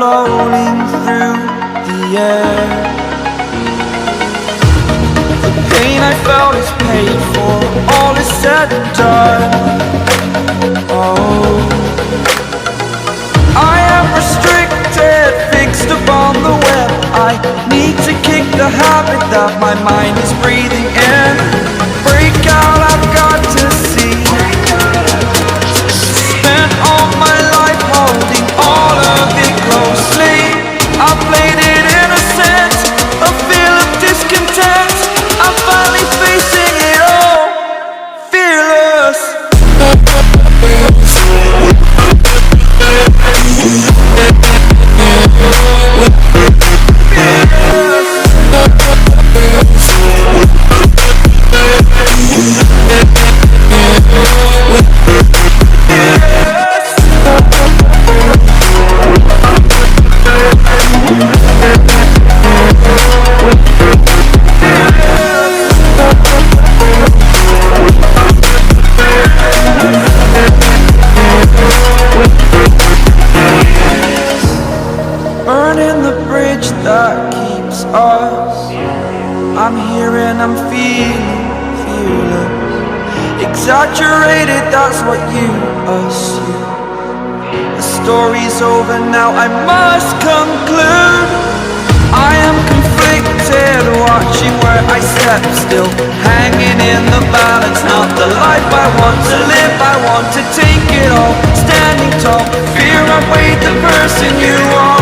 floating through the air. The pain I felt is paid for, all is said and done. Oh, I am restricted, fixed upon the web. I need to kick the habit that my mind is breathing in. Break out, I've got to see. Spent all my life holding all of it closely. I played it innocent, a feel of discontent. I'm finally facing it all, fearless. Burning the bridge that keeps us. I'm here and I'm feeling fearless. Exaggerated, that's what you assume. The story's over now, I must conclude. I am conflicted, watching where I step still, hanging in the balance. Not the life I want to live, I want to take it all. Standing tall, fear I weighed the person you are.